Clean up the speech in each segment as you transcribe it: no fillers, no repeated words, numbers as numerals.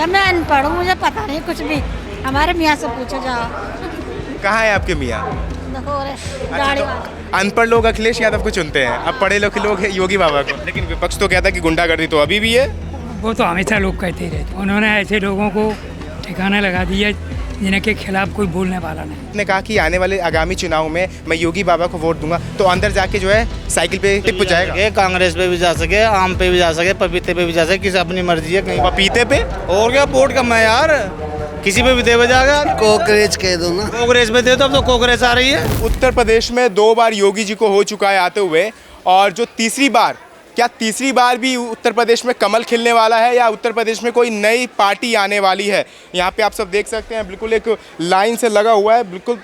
भैया मैं अनपढ़ हूँ, मुझे पता नहीं कुछ भी। हमारे मियाँ से पूछो जाओ। कहाँ है आपके मियाँ? देखो रे गाड़ी तो वाला। अनपढ़ लोग अखिलेश यादव को चुनते हैं, अब पढ़े लोग हैं योगी बाबा को। लेकिन विपक्ष तो कहता है कि गुंडागर्दी तो अभी भी है। वो तो हमेशा लोग कहते ही रहते। उन्होंने ऐसे लोगों को ठिकाना लगा दिया जिनके खिलाफ कोई बोलने वाला नहीं। ने कहा कि आने वाले आगामी चुनाव में मैं योगी बाबा को वोट दूंगा, तो अंदर जाके जो है साइकिल पे टिप जाएगा। सके, कांग्रेस पे भी जा सके, आम पे भी जा सके, पपीते पे भी जा सके, किसी अपनी मर्जी है। कहीं पपीते पे और क्या वोट कम है यार, किसी पे भी दे जाएगा। कांग्रेस कह दो ना। कांग्रेस में दे दो, अब तो कांग्रेस आ रही है। उत्तर प्रदेश में 2 बार योगी जी को हो चुका है आते हुए, और जो तीसरी बार, क्या तीसरी बार भी उत्तर प्रदेश में कमल खिलने वाला है या उत्तर प्रदेश में कोई नई पार्टी आने वाली है? यहाँ पे आप सब देख सकते हैं, बिल्कुल एक लाइन से लगा हुआ है, बिल्कुल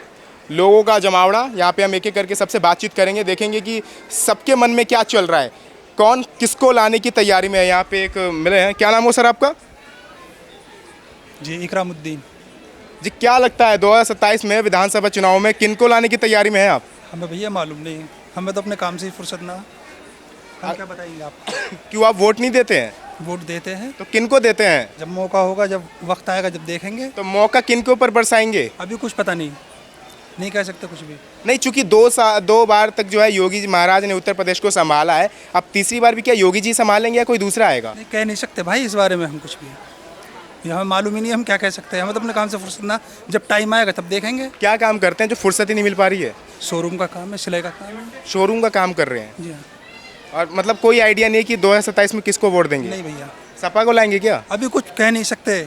लोगों का जमावड़ा। यहाँ पे हम एक एक करके सबसे बातचीत करेंगे, देखेंगे कि सबके मन में क्या चल रहा है, कौन किसको लाने की तैयारी में है। यहाँ पे एक मिले हैं, क्या नाम हो सर आपका? जी इकरामुद्दीन। जी, क्या लगता है 2027 में विधानसभा चुनाव में किनको लाने की तैयारी में है आप? हमें भैया मालूम नहीं, हमें तो अपने काम से ही फुर्सत ना। हम क्या बताएंगे आपको। क्यों आप वोट नहीं देते हैं? वोट देते हैं तो किनको देते हैं? जब मौका होगा, जब वक्त आएगा, जब देखेंगे। तो मौका किनको ऊपर बरसाएंगे? अभी कुछ पता नहीं कह सकते कुछ भी। नहीं, चूंकि 2 बार तक जो है योगी जी महाराज ने उत्तर प्रदेश को संभाला है, अब तीसरी बार भी क्या योगी जी संभालेंगे या कोई दूसरा आएगा? नहीं कह नहीं सकते भाई, इस बारे में हम कुछ भी। ये हमें मालूम ही नहीं, हम क्या कह सकते हैं। हमें तो अपने काम से फुर्सत ना, जब टाइम आएगा तब देखेंगे। क्या काम करते हैं जो फुर्सत ही नहीं मिल पा रही है? शोरूम का काम है, सिलाई का काम है। शोरूम का काम कर रहे हैं, जी हाँ। और मतलब कोई आइडिया नहीं है कि 2027 में किसको वोट देंगे? नहीं भैया, सपा को लाएंगे क्या? अभी कुछ कह नहीं सकते।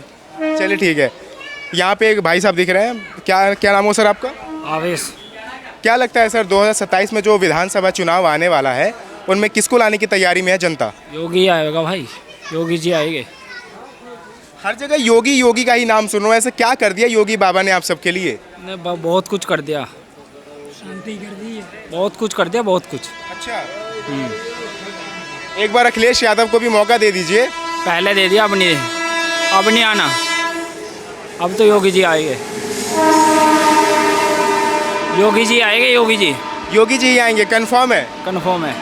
चलिए ठीक है। यहाँ पे एक भाई साहब दिख रहे हैं, क्या नाम हो सर आपका? आवेश। क्या लगता है सर 2027 में जो विधानसभा चुनाव आने वाला है, उनमें किसको लाने की तैयारी में है जनता? योगी आएगा भाई, योगी जी आएंगे। हर जगह योगी योगी का ही नाम सुन रहा हूं, ऐसे क्या कर दिया योगी बाबा ने आप सबके लिए? ने बहुत कुछ कर दिया, शांति कर दी है। बहुत कुछ कर दिया, बहुत कुछ। अच्छा, एक बार अखिलेश यादव को भी मौका दे दीजिए। पहले दे दिया, अब नहीं आना। अब तो योगी जी आएंगे, योगी जी आएंगे, योगी जी ही आएंगे, कंफर्म है? कन्फर्म है।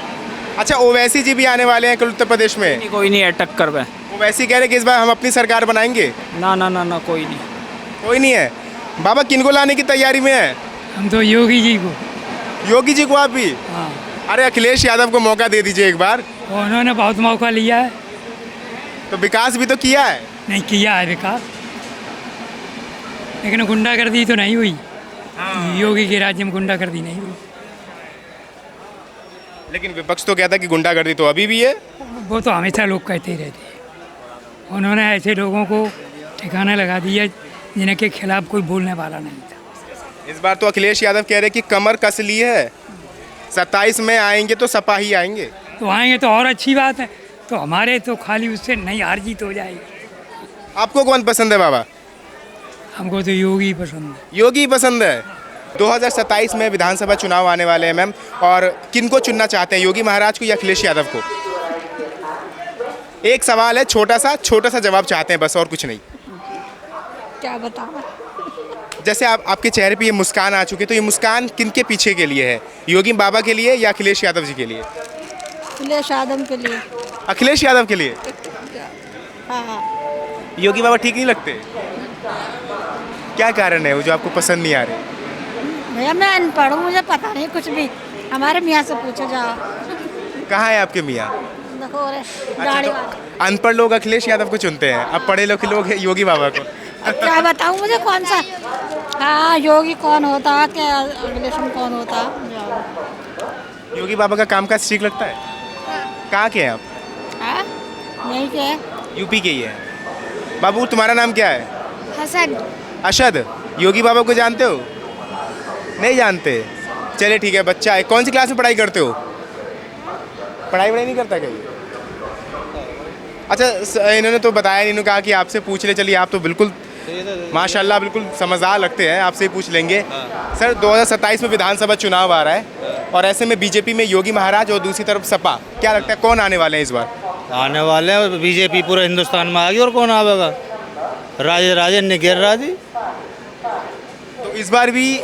अच्छा, ओवैसी जी भी आने वाले हैं कल उत्तर प्रदेश में। कोई नहीं है टक्कर पे। ओवैसी कह रहे कि इस बार हम अपनी सरकार बनाएंगे। ना ना ना ना, कोई नहीं। कोई नहीं है। बाबा किनको लाने की तैयारी में है? हम तो योगी जी को। योगी जी को आप भी? हाँ, अरे अखिलेश यादव को मौका दे दीजिए एक बार। उन्होंने बहुत मौका लिया है, तो विकास भी तो किया है। नहीं किया है विकास, लेकिन गुंडागर्दी तो नहीं हुई। योगी के राज्य में गुंडागर्दी नहीं हुई। लेकिन विपक्ष तो कहता है कि गुंडागर्दी तो अभी भी है। वो तो हमेशा लोग कहते ही रहते। उन्होंने ऐसे लोगों को ठिकाना लगा दिया जिनके खिलाफ कोई बोलने वाला नहीं था। इस बार तो अखिलेश यादव कह रहे कि कमर कस ली है, 27 में आएंगे तो सपा ही आएंगे। तो आएंगे तो और अच्छी बात है, तो हमारे तो खाली उससे नहीं हार जीत हो जाएगी। आपको कौन पसंद है बाबा? हमको तो योगी पसंद है। योगी पसंद है। 2027 में विधानसभा चुनाव आने वाले हैं मैम, और किनको चुनना चाहते हैं, योगी महाराज को या अखिलेश यादव को? एक सवाल है, छोटा सा जवाब चाहते हैं बस, और कुछ नहीं। क्या बताओ। जैसे आपके चेहरे पे ये मुस्कान आ चुकी है, तो ये मुस्कान किनके पीछे के लिए है, योगी बाबा के लिए या अखिलेश यादव जी के लिए? अखिलेश यादव के लिए। अखिलेश यादव के लिए। हाँ। योगी बाबा ठीक नहीं लगते? क्या कारण है वो जो आपको पसंद नहीं आ रहे? भैया मैं अनपढ़ हूँ, मुझे पता नहीं कुछ भी। हमारे मियाँ से पूछो जाओ। कहाँ है आपके मियाँ? देखो रे गाड़ी तो वाला। अनपढ़ लोग अखिलेश यादव को चुनते हैं, अब पढ़े लोग हैं योगी बाबा को। अब क्या बताऊँ मुझे कौन सा। हाँ, योगी कौन होता, क्या अखिलेश कौन होता। योगी बाबा का कामकाज ठीक लगता है? कहाँ के हैं आप? हाँ, यहीं के। यूपी के ही है। बाबू तुम्हारा नाम क्या है? हसन। अशद। योगी बाबा को जानते हो? नहीं जानते? चलिए ठीक है, बच्चा है। कौन सी क्लास में पढ़ाई करते हो? पढ़ाई नहीं करता कहीं? अच्छा, इन्होंने तो बताया नहीं, इन्होंने कहा कि आपसे पूछ ले। चलिए, आप तो बिल्कुल माशाल्लाह बिल्कुल समझदार लगते हैं, आपसे ही पूछ लेंगे। सर 2027 में विधानसभा चुनाव आ रहा है, और ऐसे में बीजेपी में योगी महाराज और दूसरी तरफ सपा, क्या लगता है कौन आने वाले हैं इस बार? आने वाले हैं बीजेपी, पूरे हिंदुस्तान में आ गई, और कौन आवेगा? राजे निगेर राजी। तो इस बार भी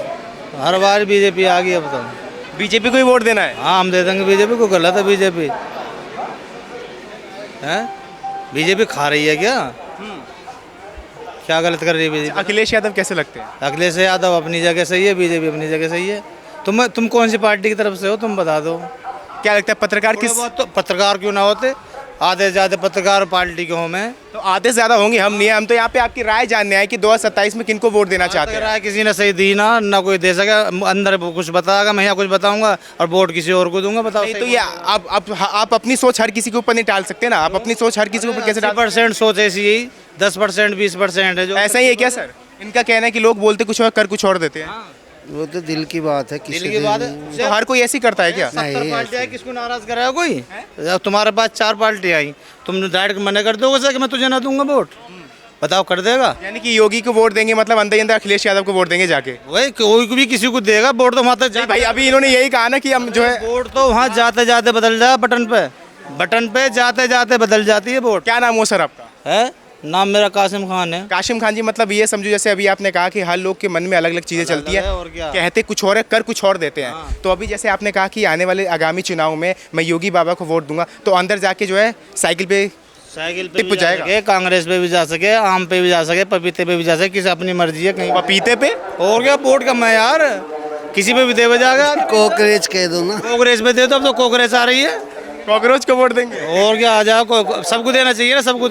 हर बार बीजेपी आ गई। अब तो बीजेपी को ही वोट देना है? हाँ, हम दे देंगे बीजेपी को। गलत है बीजेपी है? बीजेपी खा रही है क्या? क्या गलत कर रही है बीजेपी? अखिलेश यादव कैसे लगते हैं? अखिलेश यादव अपनी जगह सही है, बीजेपी अपनी जगह सही है। तुम कौन सी पार्टी की तरफ से हो, तुम बता दो। क्या लगता है पत्रकार थोड़े किस बहुत तो पत्रकार क्यों ना होते, आधे से ज़्यादा पत्रकार पार्टी के हूँ मैं। तो आधे से ज्यादा होंगे, हम नहीं है। हम तो यहाँ पे आपकी राय जानने आए कि 2027 में किनको वोट देना चाहते हैं। राय किसी ने सही दी ना कोई दे सके, अंदर कुछ बताएगा, मैं यहाँ कुछ बताऊंगा और वोट किसी और को दूंगा। बताओ नहीं तो ये आप अपनी सोच हर किसी के ऊपर नहीं डाल सकते ना। आप अपनी सोच हर किसी के ऊपर कैसे डाल? 10% सोच ऐसी यही, 10% 20% है जो ऐसा ही है क्या सर? इनका कहना है कि लोग बोलते कुछ और कर कुछ और देते हैं। वो तो दिल की बात है, दिल की बात है। तो हर कोई ऐसी करता है क्या? 70 पार्टी आई, किसको नाराज कराया कोई? तुम्हारे पास 4 पार्टी आई, तुम डायरेक्ट मना कर दोगे सर कि मैं तुझे ना दूंगा वोट? बताओ, कर देगा? यानी कि योगी को वोट देंगे मतलब अंदर ही अंदर अखिलेश यादव को वोट देंगे जाके। वही कोई भी किसी को देगा वोट तो वहाँ तक भाई अभी इन्होंने यही कहा ना कि हम जो है वोट तो वहाँ जाते जाते बदल जाए, बटन पे जाते जाते बदल जाती है वोट। क्या नाम हो सर आपका? है नाम मेरा कासिम खान है। काशिम खान जी, मतलब ये समझो जैसे अभी आपने कहा कि हर लोग के मन में अलग अलग चीजें चलती है, और क्या? कहते कुछ और है कर कुछ और देते हैं। तो अभी जैसे आपने कहा कि आने वाले आगामी चुनाव में मैं योगी बाबा को वोट दूंगा, तो अंदर जाके जो है साइकिल पे टिप भी जाएगा। सके, कांग्रेस पे भी जा सके, आम पे भी जा सके, पपीते पे भी जा सके, किसी अपनी मर्जी है कहीं। पपीते पे और क्या वोट कम है यार, किसी पे भी दे जाएगा। कॉकरेज कह दो ना। कांग्रेस पे दे दो, अब तो कांग्रेस आ रही है। कॉकरोच को वोट देंगे? और क्या, आ जाओ, सबको देना चाहिए ना, सबको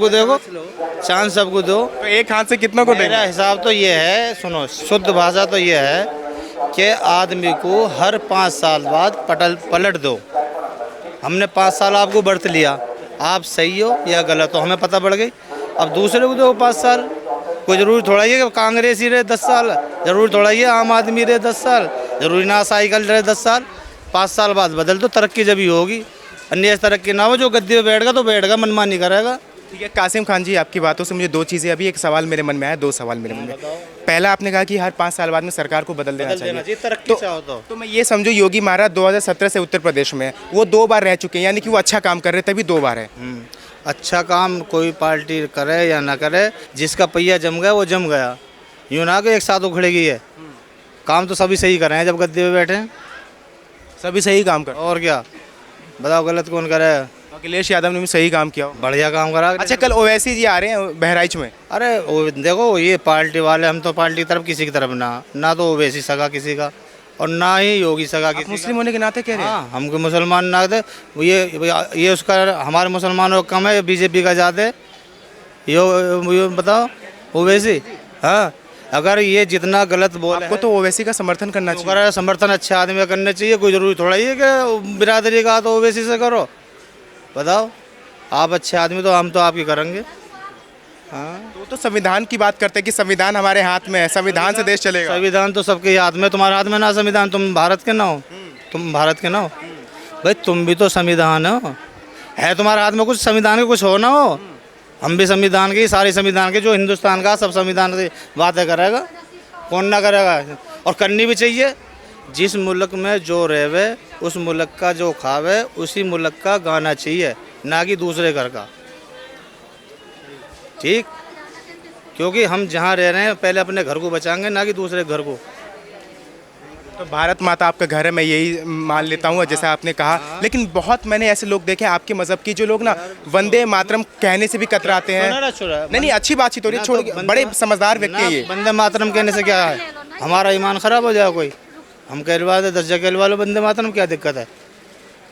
देखो चांस सबको दो। तो एक हाथ से कितनों को देंगे? मेरा हिसाब तो ये है, सुनो, शुद्ध भाषा तो ये है कि आदमी को हर 5 साल बाद पलट दो। हमने 5 साल आपको बरत लिया, आप सही हो या गलत हो हमें पता पड़ गई। अब दूसरे को दो 5 साल। कोई ज़रूरी थोड़ा ही है कि कांग्रेस ही रहे 10 साल, ज़रूरी थोड़ा ही है आम आदमी रहे 10 साल, ज़रूरी ना साइकिल रहे 10 साल। 5 साल बाद बदल तो तरक्की जब ही होगी, अन्य तरक्की ना हो जो गद्दी पे बैठ बैठेगा मनमानी करेगा। ठीक है कासिम खान जी, आपकी बातों से मुझे 2 चीज़ें, अभी एक सवाल मेरे मन में आया, 2 सवाल मेरे मन में। पहला, आपने कहा कि हर 5 साल बाद में सरकार को बदल देना चाहिए। तरक्की चाहो तो मैं ये समझो योगी महाराज 2017 से उत्तर प्रदेश में वो 2 बार रह चुके हैं, यानी कि वो अच्छा काम कर रहे तभी 2 बार है। अच्छा काम कोई पार्टी करे या ना करे, जिसका पहिया जम गया वो जम गया, यूँ ना कि एक साथ उखड़ेगी है। काम तो सभी सही कर रहे हैं जब गद्दे पे बैठे हैं, सभी सही काम कर। और क्या, बताओ गलत कौन करे? अखिलेश यादव ने भी सही काम किया हो। बढ़िया काम करा। अच्छा, कल ओवैसी जी आ रहे हैं बहराइच में। अरे वो देखो, ये पार्टी वाले, हम तो पार्टी की तरफ किसी की तरफ ना तो ओवैसी सगा किसी का और ना ही योगी सगा किसी मुस्लिम होने के नाते कह रहे हैं? हाँ, हमको मुसलमान ना थे, ये उसका हमारे मुसलमानों का कम है, बीजेपी का ज़्यादा है। ये बताओ ओवैसी, हाँ, अगर ये जितना गलत बोल आपको तो ओवैसी का समर्थन करना चाहिए। अगर समर्थन अच्छे आदमी का करना चाहिए, कोई ज़रूरी थोड़ा ही है कि बिरादरी का तो ओवैसी से करो। बताओ, आप अच्छे आदमी तो हम तो आपकी करेंगे। हाँ, तो संविधान की बात करते हैं कि संविधान हमारे हाथ में है, संविधान से देश चलेगा। संविधान तो सबके हाथ में, तुम्हारे हाथ में ना संविधान, तुम भारत के ना हो, तुम भारत के ना हो भाई, तुम भी तो संविधान हो, है तुम्हारे हाथ में कुछ, संविधान के कुछ हो ना हो। हम भी संविधान के, सारे संविधान के, जो हिंदुस्तान का सब संविधान से बातें करेगा, कौन ना करेगा, और करनी भी चाहिए। जिस मुल्क में जो रहे उस मुल्क का जो खावे उसी मुल्क का गाना चाहिए, ना कि दूसरे घर का। ठीक, क्योंकि हम जहाँ रह रहे हैं पहले अपने घर को बचाएंगे, ना कि दूसरे घर को। तो भारत माता आपका घर है, मैं यही मान लेता हूँ जैसा आपने कहा। लेकिन बहुत मैंने ऐसे लोग देखे आपके मजहब की जो लोग ना वंदे मातरम कहने से भी कतराते हैं। नहीं, अच्छी बातचीत हो रही है, छोड़, बड़े समझदार व्यक्ति है ये। वंदे मातरम कहने से क्या है, हमारा ईमान खराब हो जाए कोई? हम कहलवा दे 10 जगह कहलवा लो वंदे मातरम, क्या दिक्कत है?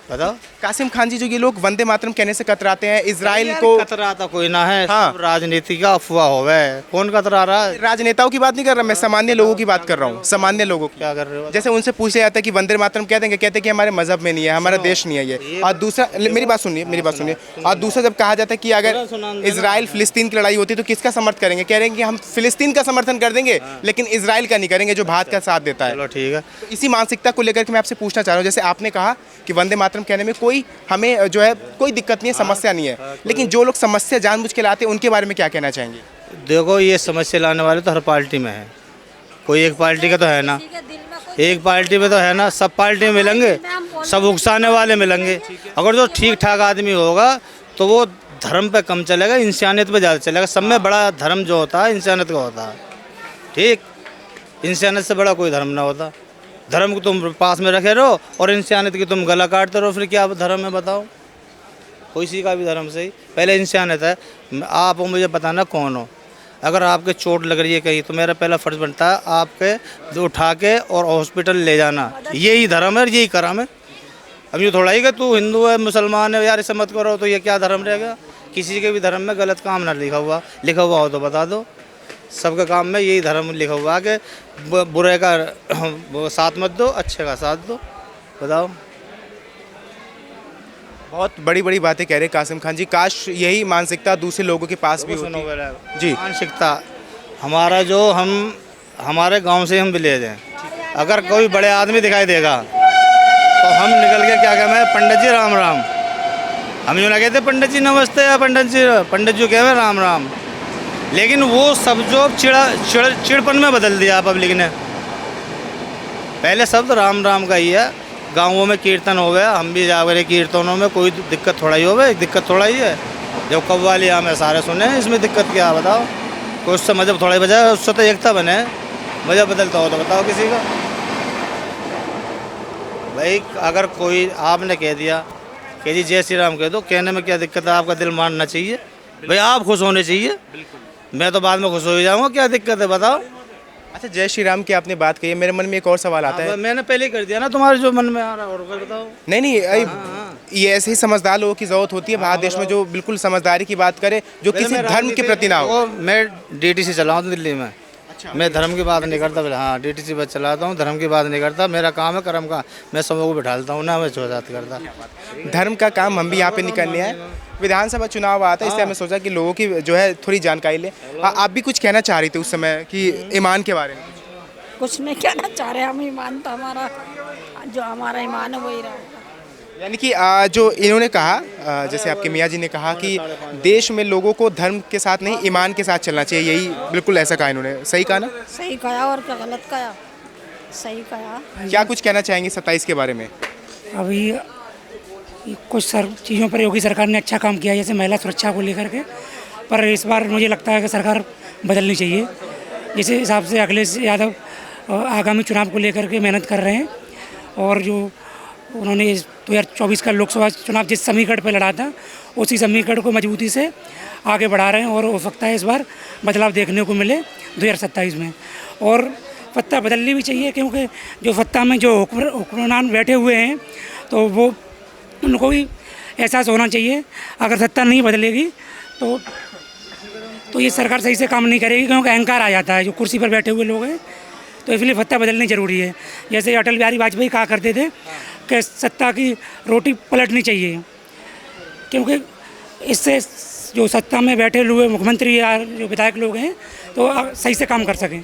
बताओ। कासिम खान जी, जो ये लोग वंदे मातरम कहने से कतराते हैं, इजराइल को कतराता कोई ना है। हाँ। सब राजनीति का अफवाह होवे, कौन कतरा रहा है? राजनेताओं की बात नहीं कर रहा मैं, सामान्य लोगों की बात कर रहा हूँ। सामान्य लोगों की क्या कर रहे हो? जैसे उनसे पूछा जाता है कि वंदे मातरम कह देंगे, कहते हैं कि हमारे मजहब में नहीं है, हमारा देश नहीं है ये। और दूसरा, मेरी बात सुनिए, और दूसरा जब कहा जाता है कि अगर इजराइल फिलिस्तीन की लड़ाई होती है तो किसका समर्थन करेंगे? कह रहे हैं कि हम फिलिस्तीन का समर्थन कर देंगे लेकिन इजराइल का नहीं करेंगे जो भारत का साथ देता है। चलो ठीक है। तो इसी मानसिकता को लेकर के मैं आपसे पूछना चाह रहा हूँ, जैसे आपने कहा कि वंदे मातरम कहने में कोई हमें जो है कोई दिक्कत नहीं है, समस्या नहीं है, लेकिन जो लोग समस्या जानबूझ के लाते हैं उनके बारे में क्या कहना चाहेंगे? देखो, ये समस्या लाने वाले तो हर पार्टी में है, कोई एक पार्टी का तो है ना, एक पार्टी में तो है ना, सब पार्टी में मिलेंगे, सब उकसाने वाले मिलेंगे। अगर जो ठीक ठाक आदमी होगा तो वो धर्म पे कम चलेगा, इंसानियत पे ज़्यादा चलेगा। सब में बड़ा धर्म जो होता है इंसानियत का होता है। ठीक, इंसानियत से बड़ा कोई धर्म ना होता। धर्म को तुम पास में रखे रहो और इंसानियत की तुम गला काटते रहो, फिर क्या धर्म है बताओ? कोई सी का भी धर्म सही, पहले इंसानियत है। आप मुझे बताना कौन हो? अगर आपके चोट लग रही है कहीं तो मेरा पहला फर्ज बनता है आपके उठा के और हॉस्पिटल ले जाना। यही धर्म है, यही करम है। अब ये थोड़ा ही कि तू हिंदू है मुसलमान है यार इसे मत करो, तो ये क्या धर्म रहेगा? किसी के भी धर्म में गलत काम ना लिखा हुआ हो तो बता दो। सबके काम में यही धर्म लिखा हुआ है कि बुरे का साथ मत दो, अच्छे का साथ दो। बताओ। बहुत बड़ी बड़ी बातें कह रहे हैं कासिम खान जी। काश यही मानसिकता दूसरे लोगों के पास भी सुनो होती। मेरा जी। मानसिकता हमारा जो हमारे गांव से हम विलेज हैं, अगर कोई बड़े आदमी दिखाई देगा तो हम निकल के क्या कहते हैं, पंडित जी राम राम। हम यूँ ना कहते पंडित जी नमस्ते या पंडित जी कहे राम राम। लेकिन वो सब जो चिड़पन में बदल दिया पब्लिक ने। पहले शब्द राम राम का ही है। गाँवों में कीर्तन हो गया, हम भी जा रहे कीर्तनों में, कोई दिक्कत थोड़ा ही हो गई, दिक्कत थोड़ा ही है। जब कव्वाली हमें सारे सुने, इसमें दिक्कत क्या है बताओ? कोई उससे मजहब थोड़ा ही बजाय, उससे तो एकता बने। मजहब बदलता हो तो बताओ किसी का। भाई अगर कोई आपने कह दिया कि जी जय श्री राम कह दो, कहने में क्या दिक्कत है? आपका दिल मानना चाहिए भाई, आप खुश होने चाहिए। मैं तो बाद में खुश हो जाऊँगा, क्या दिक्कत है बताओ? अच्छा, जय श्री राम की आपने बात कही है, मेरे मन में एक और सवाल आता है। मैंने पहले ही कर दिया ना, तुम्हारे जो मन में आ रहा है और कोई बताओ। नहीं, ये ऐसे ही समझदार लोगों की जरूरत होती है भारत देश में, जो बिल्कुल समझदारी की बात करे, जो किसी धर्म के प्रति ना हो। मैं DTC चलाऊँ तो दिल्ली में। मैं धर्म की बात नहीं करता। हाँ, DTC बस चलाता हूँ, धर्म की बात नहीं करता। मेरा काम है कर्म का, मैं सबों को बिठालता हूँ ना, मैं छोड़ात करता। धर्म का काम हम भी यहाँ पे नहीं करने आए। विधानसभा चुनाव आता है, इसलिए हमें सोचा कि लोगों की जो है थोड़ी जानकारी ले। आप भी कुछ कहना चाह रही थी उस समय कि ईमान के बारे में? कुछ नहीं कहना चाह रहे हम। ईमान तो हमारा, जो हमारा ईमान है वही रहेगा। यानी कि जो इन्होंने कहा, जैसे आपके मियाँ जी ने कहा कि देश में लोगों को धर्म के साथ नहीं ईमान के साथ चलना चाहिए, यही बिल्कुल ऐसा कहा इन्होंने। सही कहा ना? सही कहा और क्या गलत कहा? सही कहा। क्या कुछ कहना चाहेंगे 27 के बारे में? अभी कुछ चीज़ों पर योगी सरकार ने अच्छा काम किया, जैसे महिला सुरक्षा को लेकर के, पर इस बार मुझे लगता है कि सरकार बदलनी चाहिए। जिस हिसाब से अखिलेश यादव आगामी चुनाव को लेकर के मेहनत कर रहे हैं, और जो उन्होंने 2024 का लोकसभा चुनाव जिस समीकरण पर लड़ा था, उसी समीकरण को मजबूती से आगे बढ़ा रहे हैं, और हो सकता है इस बार बदलाव देखने को मिले 2027 में। और सत्ता बदलनी भी चाहिए, क्योंकि जो सत्ता में जो हुक्मरान बैठे हुए हैं, तो वो उनको भी एहसास होना चाहिए। अगर सत्ता नहीं बदलेगी तो ये सरकार सही से काम नहीं करेगी, क्योंकि अहंकार आ जाता है जो कुर्सी पर बैठे हुए लोग हैं। तो इसलिए सत्ता बदलनी ज़रूरी है। जैसे अटल बिहारी वाजपेयी कहा करते थे कि सत्ता की रोटी पलटनी चाहिए, क्योंकि इससे जो सत्ता में बैठे हुए मुख्यमंत्री या जो विधायक लोग हैं तो सही से काम कर सकें।